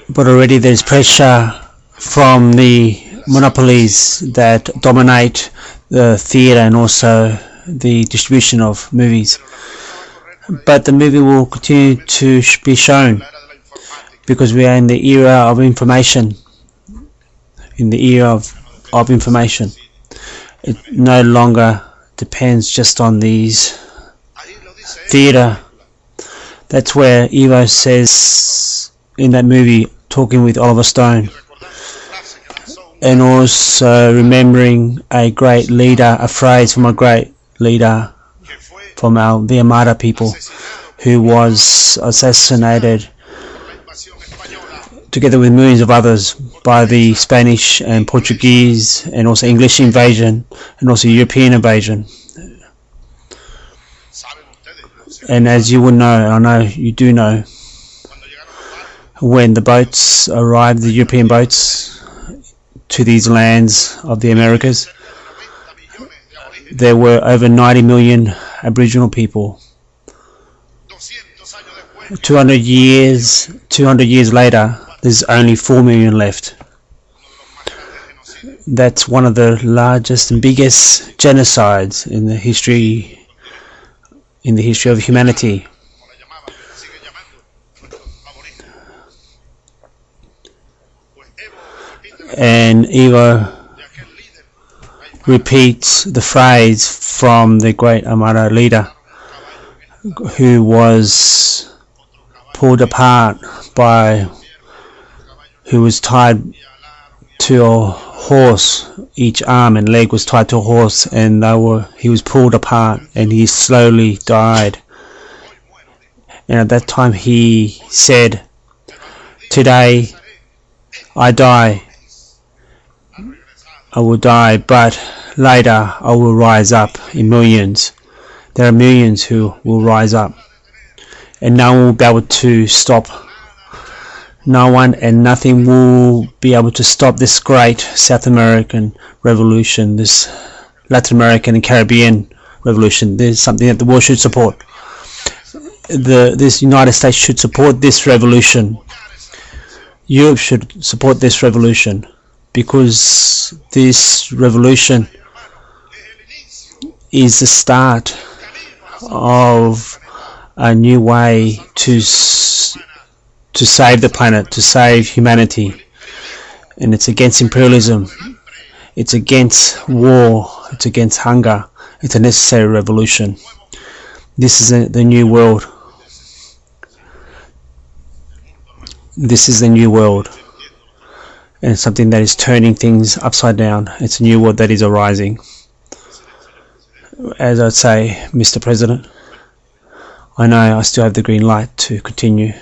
but already there's pressure from the monopolies that dominate the theatre and also the distribution of movies. But the movie will continue to be shown because we are in the era of information. In the era of information, it no longer depends just on these theatre. That's where Evo says in that movie, talking with Oliver Stone, and also remembering a great leader, a phrase from a great leader from the Amara people, who was assassinated together with millions of others by the Spanish and Portuguese and also English invasion and also European invasion. And as you will know, and I know you do know, when the boats arrived, the European boats, to these lands of the Americas, there were over 90 million Aboriginal people. 200 years later, there's only 4 million left. That's one of the largest and biggest genocides in the history of humanity. And Evo repeats the phrase from the great Amara leader, who was pulled apart who was tied to a horse. Each arm and leg was tied to a horse, and he was pulled apart, and he slowly died. And at that time he said, "Today I die. I will die, but later I will rise up in millions. There are millions who will rise up, and no one will be able to stop. No one and nothing will be able to stop this great South American revolution, this Latin American and Caribbean revolution. This is something that the world should support. This United States should support this revolution. Europe should support this revolution, because this revolution is the start of a new way to save the planet, to save humanity. And it's against imperialism, it's against war, it's against hunger. It's a necessary revolution. This is the new world. This is the new world. And it's something that is turning things upside down. It's a new world that is arising. As I'd say, Mr. President, I know I still have the green light to continue.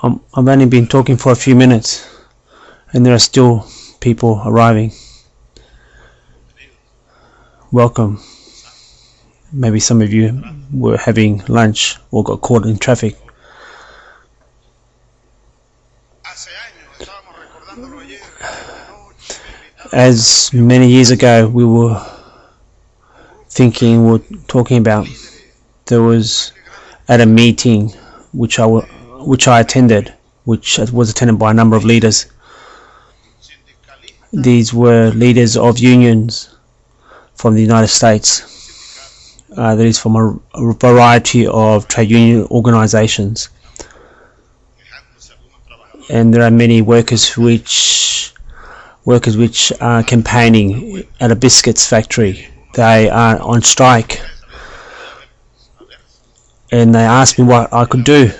I've only been talking for a few minutes, and there are still people arriving. Welcome. Maybe some of you were having lunch or got caught in traffic. As many years ago we were talking about, there was at a meeting which I attended, which was attended by a number of leaders. These were leaders of unions from the United States. That is from a variety of trade union organizations. And there are many workers which are campaigning at a biscuits factory. They are on strike, and they asked me what I could do.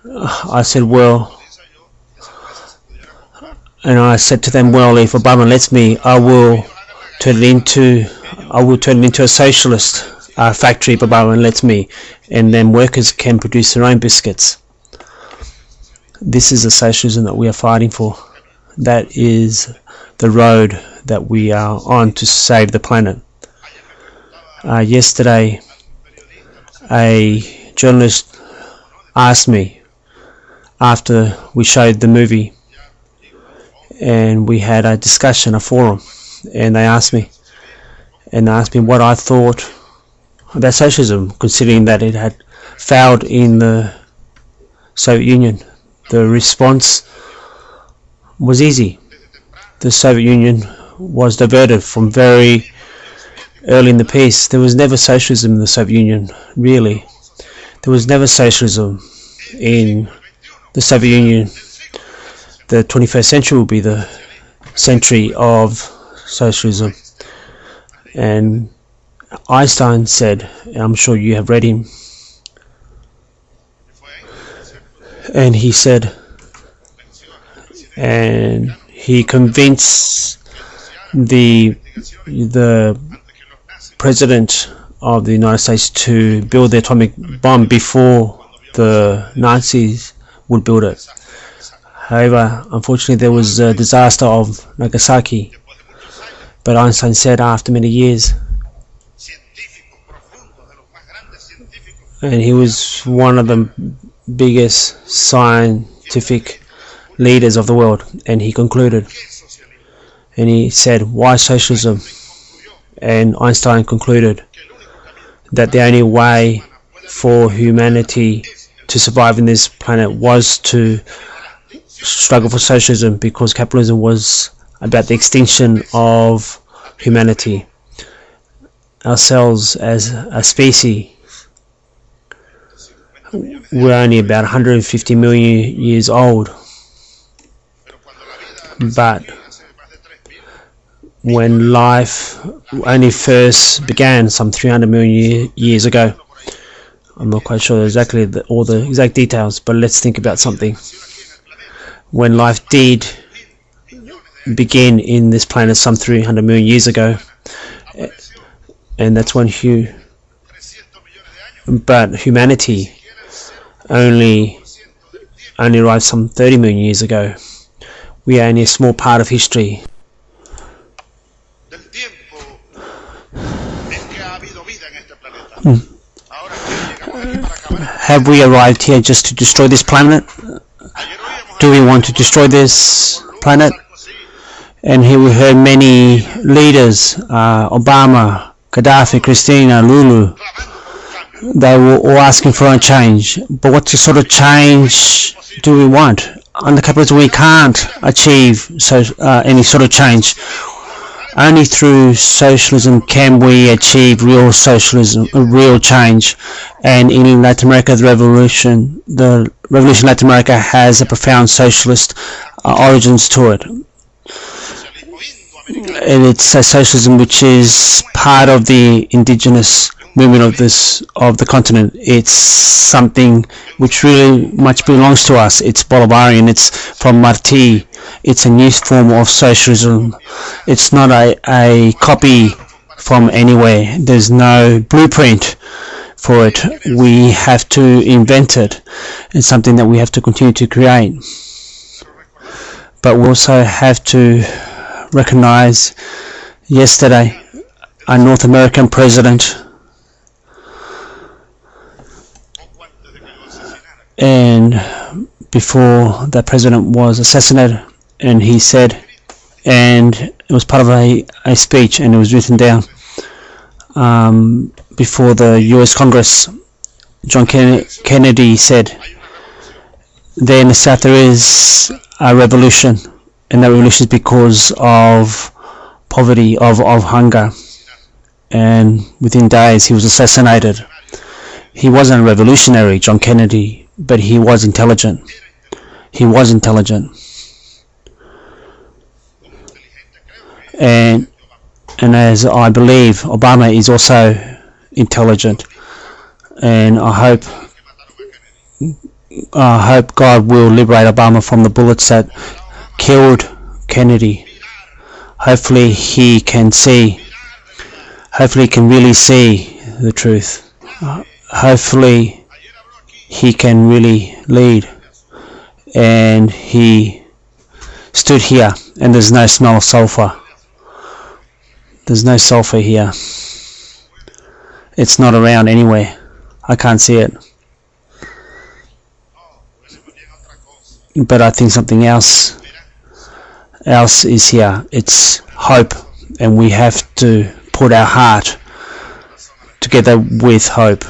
I said, I said to them, well, if Obama lets me, I will turn it into a socialist factory if Obama lets me, and then workers can produce their own biscuits. This is the socialism that we are fighting for. That is the road that we are on to save the planet. Yesterday, a journalist asked me, after we showed the movie, and we had a discussion, a forum, and they asked me what I thought about socialism, considering that it had failed in the Soviet Union. The response was easy. The Soviet Union was diverted from very early in the piece. There was never socialism in the Soviet Union, really. There was never socialism in the Soviet Union. The 21st century will be the century of socialism. And Einstein said, I'm sure you have read him, and he said, and he convinced the president of the United States to build the atomic bomb before the Nazis would build it. However, unfortunately, there was a disaster of Nagasaki. But Einstein said after many years, and he was one of the biggest scientific leaders of the world, and he concluded, and he said, why socialism? And Einstein concluded that the only way for humanity to survive in this planet was to struggle for socialism, because capitalism was about the extinction of humanity. Ourselves as a species, we're only about 150 million years old, but when life only first began some 300 million years ago, I'm not quite sure exactly all the exact details, but let's think about something. When life did begin in this planet some 300 million years ago, and that's when but humanity only arrived some 30 million years ago. We are only a small part of history. Have we arrived here just to destroy this planet? Do we want to destroy this planet? And here we heard many leaders, Obama, Gaddafi, Christina, Lulu. They were all asking for a change. But what sort of change do we want? Under capitalism, we can't achieve any sort of change. Only through socialism can we achieve real socialism, real change. And in Latin America, the revolution in Latin America has a profound socialist origins to it. And it's a socialism which is part of the indigenous movement of the continent. It's something which really much belongs to us. It's Bolivarian. It's from Martí. It's a new form of socialism. It's not a copy from anywhere. There's no blueprint for it. We have to invent it. It's something that we have to continue to create. But we also have to recognize yesterday a North American president, and before that president was assassinated, and he said, and it was part of a speech, and it was written down before the US Congress. John Kennedy said, there in the South there is a revolution, and that revolution is because of poverty, of hunger. And within days he was assassinated. He wasn't a revolutionary, John Kennedy, but he was intelligent. He was intelligent. And as I believe, Obama is also intelligent. And I hope God will liberate Obama from the bullets that killed Kennedy. Hopefully he can see. Hopefully he can really see the truth. Hopefully he can really lead. And he stood here, and there's no smell of sulfur. There's no sulfur here. It's not around anywhere. I can't see it. But I think something else is here. It's hope, and we have to put our heart together with hope.